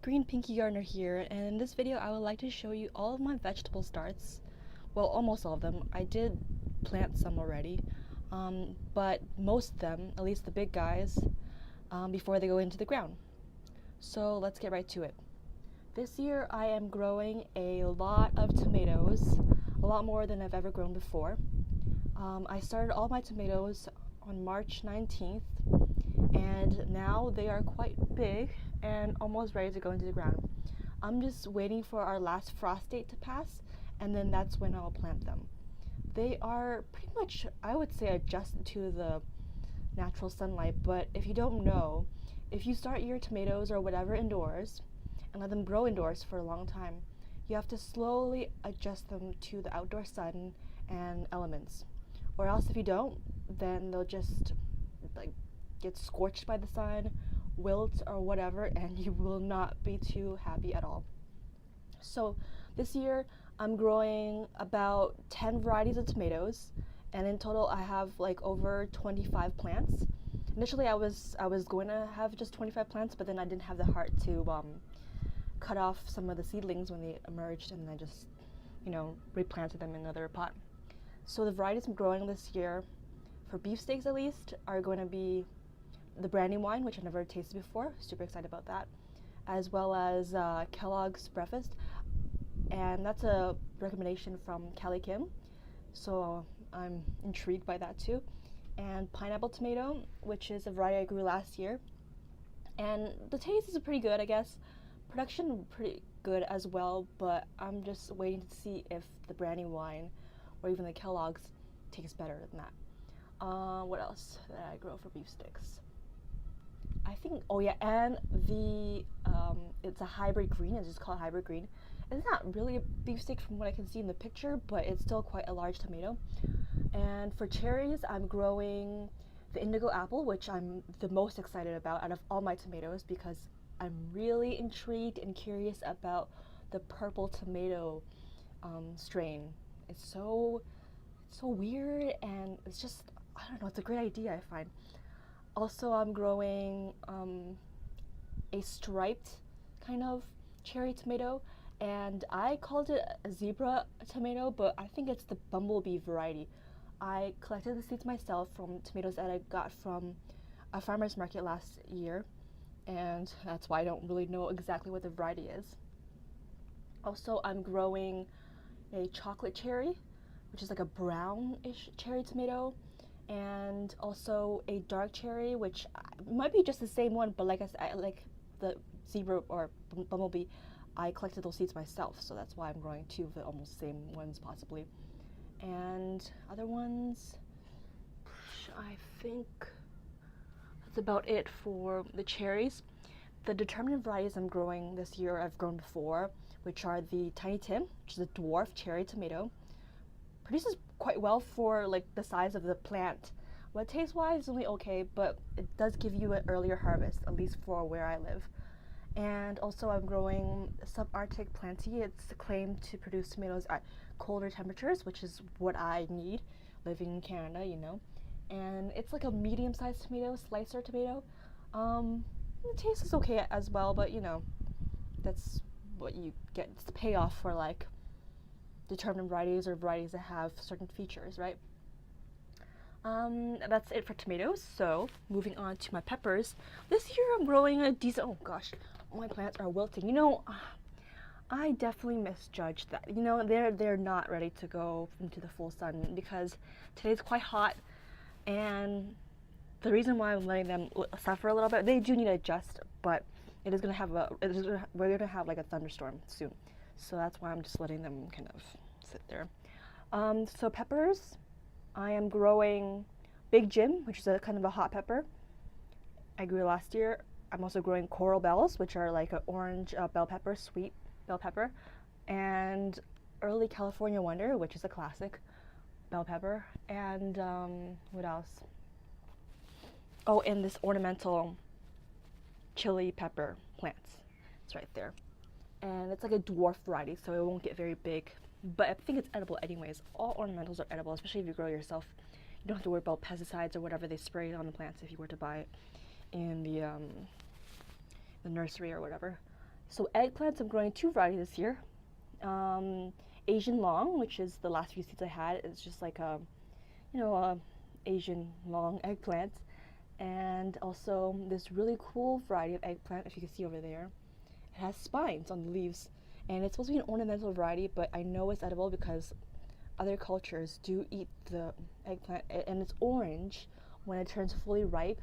Green Pinky Gardener here, and in this video I would like to show you all of my vegetable starts. Well, almost all of them. I did plant some already, but most of them, at least the big guys, before they go into the ground. So let's get right to it. This year I am growing a lot of tomatoes, a lot more than I've ever grown before. I started all my tomatoes on March 19th, and now they are quite big and almost ready to go into the ground. I'm just waiting for our last frost date to pass, and then that's when I'll plant them. They are pretty much, I would say, adjusted to the natural sunlight, but if you don't know, if you start your tomatoes or whatever indoors and let them grow indoors for a long time, you have to slowly adjust them to the outdoor sun and elements. Or else if you don't, then they'll just get scorched by the sun, wilt or whatever, and you will not be too happy at all. So this year I'm growing about 10 varieties of tomatoes, and in total I have like over 25 plants. Initially I was going to have just 25 plants, but then I didn't have the heart to cut off some of the seedlings when they emerged, and I just replanted them in another pot. So the varieties I'm growing this year, for beefsteaks at least, are going to be the Brandywine, which I've never tasted before. Super excited about that. As well as Kellogg's Breakfast, and that's a recommendation from Kelly Kim, so I'm intrigued by that too. And pineapple tomato, which is a variety I grew last year, and the taste is pretty good, I guess. Production pretty good as well, but I'm just waiting to see if the Brandywine or even the Kellogg's tastes better than that. What else did I grow for beef sticks? I think, oh yeah, and the it's a hybrid green. It's just called hybrid green. It's not really a beefsteak from what I can see in the picture, but it's still quite a large tomato. And for cherries, I'm growing the indigo apple, which I'm the most excited about out of all my tomatoes, because I'm really intrigued and curious about the purple tomato strain. It's so weird, and it's just, I don't know, it's a great idea, I find. Also, I'm growing a striped kind of cherry tomato, and I called it a zebra tomato, but I think it's the bumblebee variety. I collected the seeds myself from tomatoes that I got from a farmer's market last year, and that's why I don't really know exactly what the variety is. Also, I'm growing a chocolate cherry, which is like a brownish cherry tomato, and also a dark cherry, which might be just the same one, but like I said, like the zebra or bumblebee, I collected those seeds myself, so that's why I'm growing two of the almost same ones possibly. And other ones, I think that's about it for the cherries. The determinant varieties I'm growing this year I've grown before, which are the Tiny Tim, which is a dwarf cherry tomato. Produces quite well for like the size of the plant. But taste wise is only okay, but it does give you an earlier harvest, at least for where I live. And also I'm growing subarctic planty. It's claimed to produce tomatoes at colder temperatures, which is what I need living in Canada, And it's like a medium-sized tomato, slicer tomato. The taste is okay as well, but that's what you get. It's the payoff for like determined varieties or varieties that have certain features, right? That's it for tomatoes. So moving on to my peppers. This year I'm growing a decent, oh gosh, my plants are wilting. I definitely misjudged that. They're not ready to go into the full sun because today's quite hot, and the reason why I'm letting them suffer a little bit, they do need to adjust, but it is gonna have we're gonna have like a thunderstorm soon. So that's why I'm just letting them kind of sit there. So peppers, I am growing Big Jim, which is a kind of a hot pepper. I grew last year. I'm also growing Coral Bells, which are like an orange bell pepper, sweet bell pepper, and Early California Wonder, which is a classic bell pepper. And what else? Oh, and this ornamental chili pepper plants. It's right there. And it's like a dwarf variety, so it won't get very big, but I think it's edible anyways. All ornamentals are edible, especially if you grow yourself. You don't have to worry about pesticides or whatever they spray on the plants if you were to buy it in the nursery or whatever. So eggplants, I'm growing two varieties this year. Asian long, which is the last few seeds I had. It's just like a, a Asian long eggplant. And also this really cool variety of eggplant, if you can see over there. It has spines on the leaves, and it's supposed to be an ornamental variety, but I know it's edible because other cultures do eat the eggplant, and it's orange when it turns fully ripe.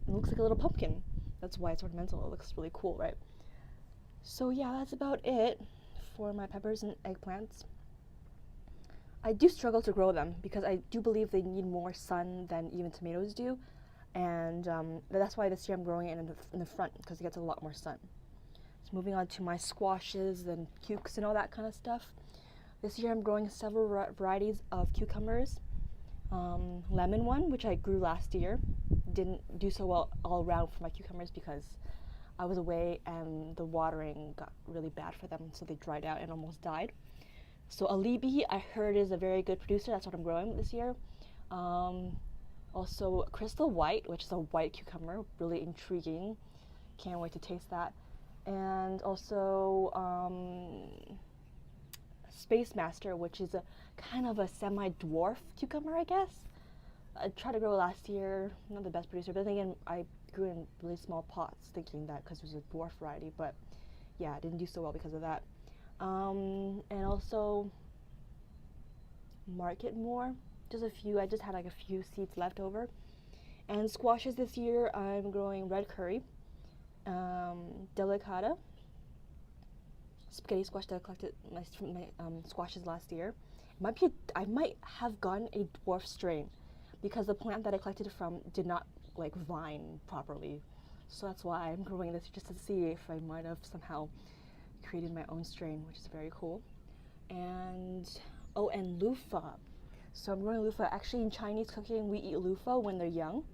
It looks like a little pumpkin. That's why it's ornamental. It looks really cool, right? So yeah, that's about it for my peppers and eggplants. I do struggle to grow them because I do believe they need more sun than even tomatoes do, and that's why this year I'm growing it in the front because it gets a lot more sun. So moving on to my squashes and cukes and all that kind of stuff. This year I'm growing several varieties of cucumbers. Lemon one, which I grew last year, didn't do so well all around for my cucumbers because I was away and the watering got really bad for them, so they dried out and almost died. So Alibi, I heard, is a very good producer. That's what I'm growing this year. Also Crystal White, which is a white cucumber, really intriguing. Can't wait to taste that. And also Space Master, which is a kind of a semi-dwarf cucumber, I guess. I tried to grow it last year, not the best producer, but then again, I grew in really small pots, thinking that because it was a dwarf variety, but yeah, I didn't do so well because of that. And also Market More, just a few. I just had like a few seeds left over. And squashes this year, I'm growing red curry, delicata, spaghetti squash that I collected from my squashes last year. I might have gotten a dwarf strain because the plant that I collected it from did not like vine properly. So that's why I'm growing this, just to see if I might have somehow created my own strain, which is very cool. And loofah. So I'm growing loofah. Actually, in Chinese cooking, we eat loofah when they're young,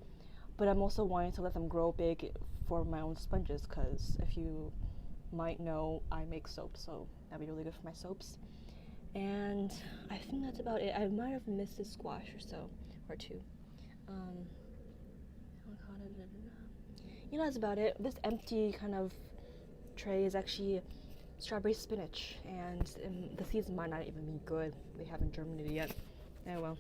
but I'm also wanting to let them grow big for my own sponges, because if you might know, I make soap, so that'd be really good for my soaps. And I think that's about it. I might have missed a squash or so, or two. That's about it. This empty kind of tray is actually strawberry spinach, and the seeds might not even be good. They haven't germinated yet. Oh well.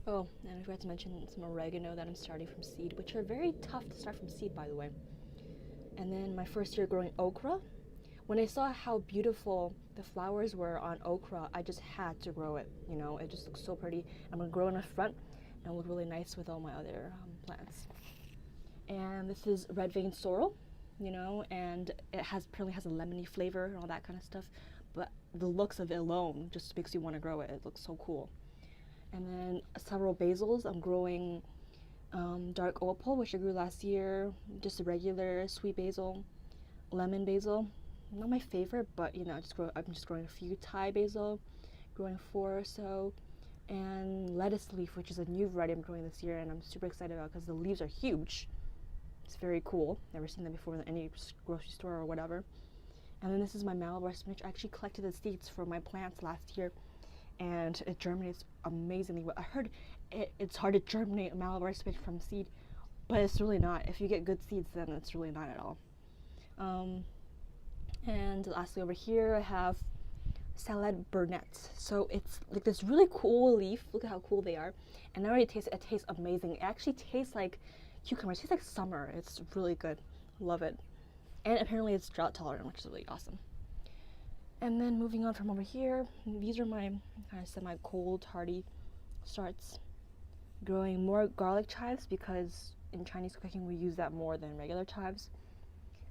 Oh, and I forgot to mention some oregano that I'm starting from seed, which are very tough to start from seed, by the way. And then my first year growing okra. When I saw how beautiful the flowers were on okra, I just had to grow it. It just looks so pretty. I'm gonna grow in the front and look really nice with all my other plants. And this is red vein sorrel, and it apparently has a lemony flavor and all that kind of stuff. But the looks of it alone just makes you want to grow it. It looks so cool. And then several basils. I'm growing dark opal, which I grew last year, just a regular sweet basil, lemon basil. Not my favorite, but I'm just growing a few. Thai basil, growing 4 or so, and lettuce leaf, which is a new variety I'm growing this year, and I'm super excited about because the leaves are huge. It's very cool. Never seen them before in any grocery store or whatever. And then this is my Malabar spinach. I actually collected the seeds for my plants last year, and it germinates amazingly well. I heard it's hard to germinate Malabar spinach from seed, but it's really not. If you get good seeds, then it's really not at all. And lastly, over here I have salad burnettes. So it's like this really cool leaf. Look at how cool they are. And I already taste it. It tastes amazing. It actually tastes like cucumbers. It tastes like summer. It's really good. Love it. And apparently it's drought tolerant, which is really awesome. And then moving on from over here, these are my kind of semi-cold hardy starts. Growing more garlic chives because in Chinese cooking we use that more than regular chives.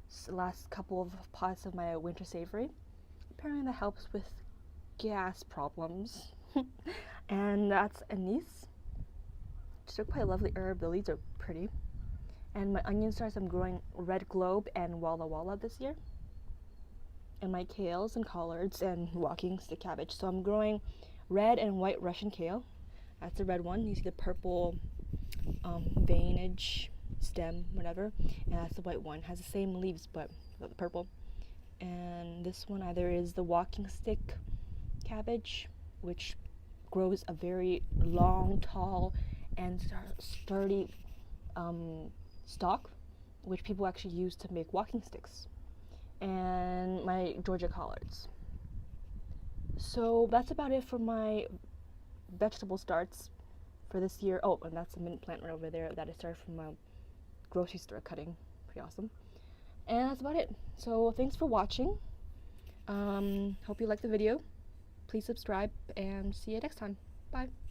So the last couple of pots of my winter savory. Apparently that helps with gas problems. And that's anise. Just a quite lovely herb. The leaves are pretty. And my onion starts, I'm growing red globe and walla walla this year. And my kales and collards and walking stick cabbage. So I'm growing red and white Russian kale. That's the red one. You see the purple veinage, stem, whatever. And that's the white one. Has the same leaves but the purple. And this one either is the walking stick cabbage, which grows a very long, tall, and sturdy stalk, which people actually use to make walking sticks. and my Georgia collards. So that's about it for my vegetable starts for this year. Oh, and that's a mint plant right over there that I started from a grocery store cutting. Pretty awesome. And that's about it. So thanks for watching. Hope you liked the video. Please subscribe and see you next time. Bye.